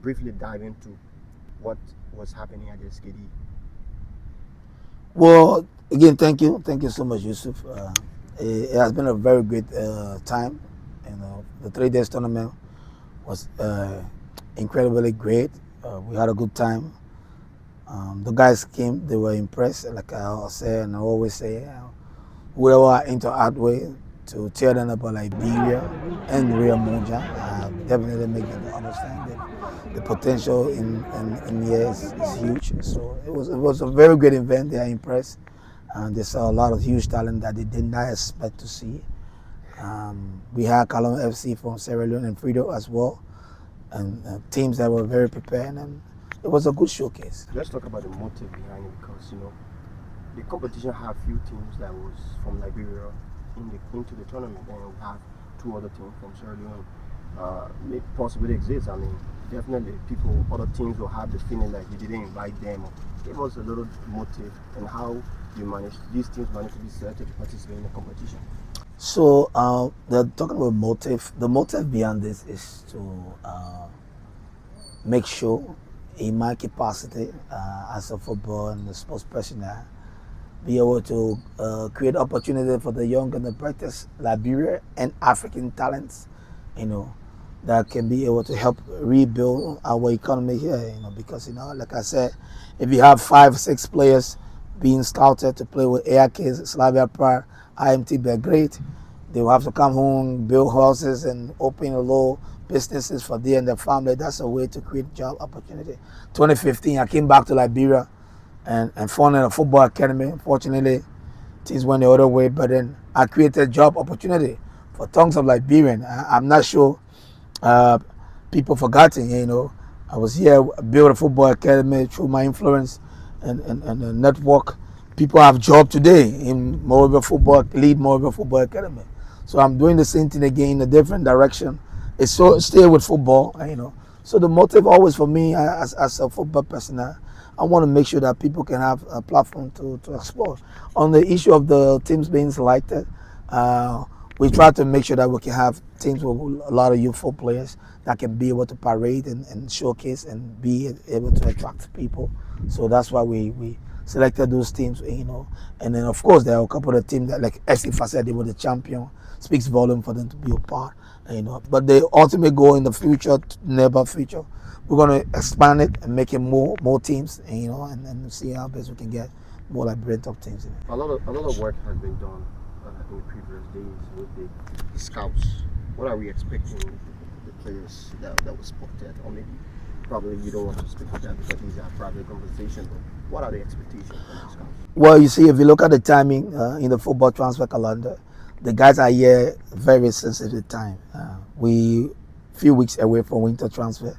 briefly dive into what was happening at the SKD? Well, again, thank you so much, Yusuf. It has been a very great time. The 3 days tournament was incredibly great. We had a good time. The guys came; they were impressed. Like I say, and I always say, whoever I interact with, to tell them about Liberia and Real Muja, definitely make them understand that the potential in here is huge. So it was a very great event. They are impressed, and they saw a lot of huge talent that they did not expect to see. We had Kalon FC from Sierra Leone and Frido as well, and teams that were very prepared, and it was a good showcase. Let's talk about the motive behind it, because the competition had few teams that was from Liberia into the tournament, and we have 2 other teams from Sierra Leone. It possibly exists. I mean, definitely other teams will have the feeling like you didn't invite them. Give us a little motive and how these teams managed to be selected to participate in the competition. So they're talking about motive. The motive behind this is to make sure, in my capacity as a football and a sports personnel, be able to create opportunity for the young and the brightest Liberia and African talents, that can be able to help rebuild our economy here, because, like I said, if you have 5, 6 players being scouted to play with ARKs, Slavia Prague, IMT Belgrade, they will have to come home, build houses, and open a little businesses for them and their family. That's a way to create job opportunity. 2015, I came back to Liberia and founded a football academy. Unfortunately, things went the other way, but then I created job opportunity for tons of Liberians. I'm not sure people forgotten, I was here, built a football academy through my influence and the network. People have job today in lead Moreover Football Academy. So I'm doing the same thing again in a different direction. It's stay with football, So the motive always for me as a football person, I want to make sure that people can have a platform to explore. On the issue of the teams being selected, we try to make sure that we can have teams with a lot of youthful players that can be able to parade and showcase and be able to attract people. So that's why we selected those teams, And then, of course, there are a couple of teams that, like if I said they were the champion, speaks volume for them to be a part, But the ultimate goal in the future, never future, we're going to expand it and make it more teams, and see how best we can get more like brand top teams. A lot of work has been done in the previous days with the scouts. What are we expecting the players that were spotted? Or maybe probably you don't want to speak to that because these are private conversations, but what are the expectations from the scouts? Well, you see, if you look at the timing in the football transfer calendar, the guys are here very sensitive time. We few weeks away from winter transfer,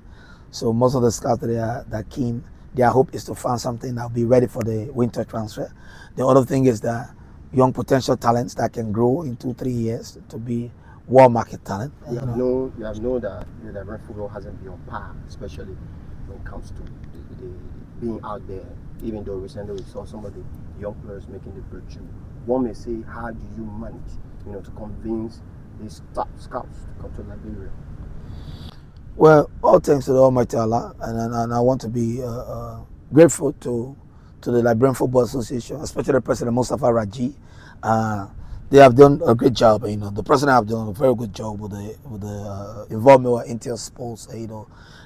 so most of the scouts that came, their hope is to find something that will be ready for the winter transfer. The other thing is that young potential talents that can grow in 2-3 years to be world market talent. You have known that the Liberian football hasn't been on par, especially when it comes to the being out there. Even though recently we saw some of the young players making the breakthrough, one may say, how do you manage, to convince these top scouts to come to Liberia? Well, all thanks to the Almighty Allah, and I want to be grateful to the Liberian Football Association, especially the president Mustafa Raji. They have done a great job. The president have done a very good job with the involvement with Intel Sports.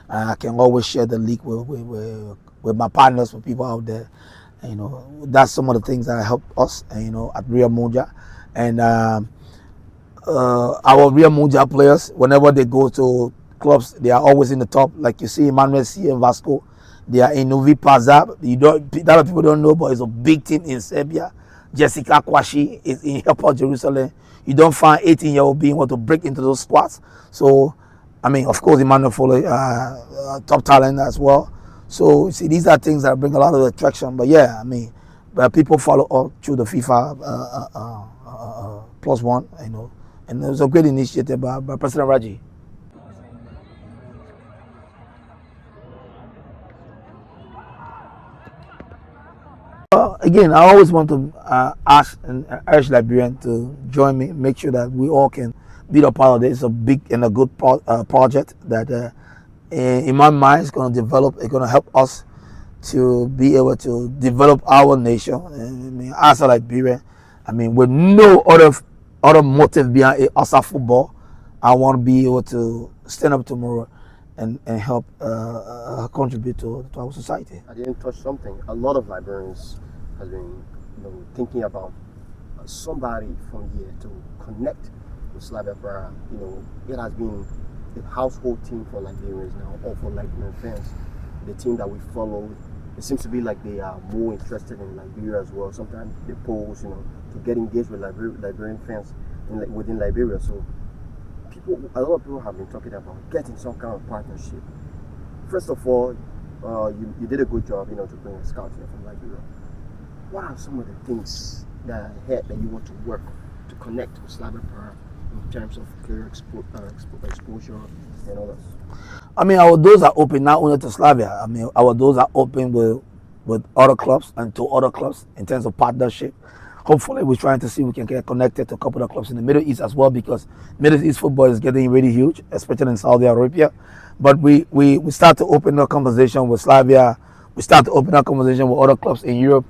I can always share the league with my partners, with people out there. That's some of the things that help us. At Real Muja, and our Real Muja players, whenever they go to clubs, they are always in the top. Like you see, Emmanuel Sieh and Vasco, they are in Novi Pazar. A lot of people don't know, but it's a big team in Serbia. Jessica Kwashi is in Airport Jerusalem. You don't find 18-year-old being able to break into those squads. So, of course, Emmanuel Fully, top talent as well. So, you see, these are things that bring a lot of attraction. But yeah, but people follow up through the FIFA +1, And it was a great initiative by President Raji. Again, I always want to ask and urge Liberians to join me, make sure that we all can be a part of this. It's a big and a good project that in my mind, it's going to develop. It's going to help us to be able to develop our nation. I mean, as a Liberian, I mean, with no other motive behind it, as a football, I want to be able to stand up tomorrow and help contribute to our society. I didn't touch something. A lot of Liberians has been, thinking about somebody from here to connect with Slavia Prague. It has been a household team for Liberians now, or for Liberian fans. The team that we follow, it seems to be like they are more interested in Liberia as well. Sometimes they pose, to get engaged with Liberian fans within Liberia. So a lot of people have been talking about getting some kind of partnership. First of all, you did a good job, to bring a scout here from Liberia. What are some of the things that are ahead that you want to work to connect with Slavia Prague in terms of player exposure and all that? I mean, our doors are open not only to Slavia. I mean, our doors are open with other clubs and to other clubs in terms of partnership. Hopefully, we're trying to see if we can get connected to a couple of clubs in the Middle East as well, because Middle East football is getting really huge, especially in Saudi Arabia. But we start to open up conversation with Slavia. We start to open up conversation with other clubs in Europe.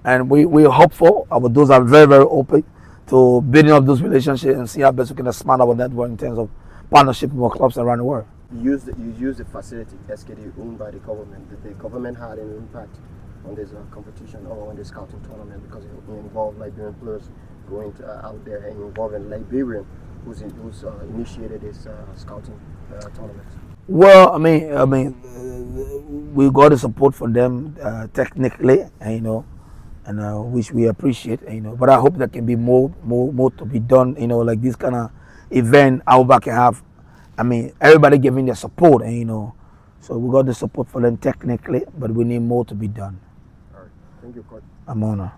And we're hopeful. Our doors are very, very open to building up those relationships and see how best we can expand our network in terms of partnership with clubs around the world. You use the facility SKD owned by the government. Did the government had an impact on this competition or on this scouting tournament, because it involved Liberian players going out there and involving Liberian who's initiated this scouting tournament? Well, I mean, we got the support from them technically, and which we appreciate, But I hope there can be more to be done, like this kind of event. Our can have, I mean, everybody giving their support, So we got the support for them technically, but we need more to be done. All right, thank you, Coach. I'm honored.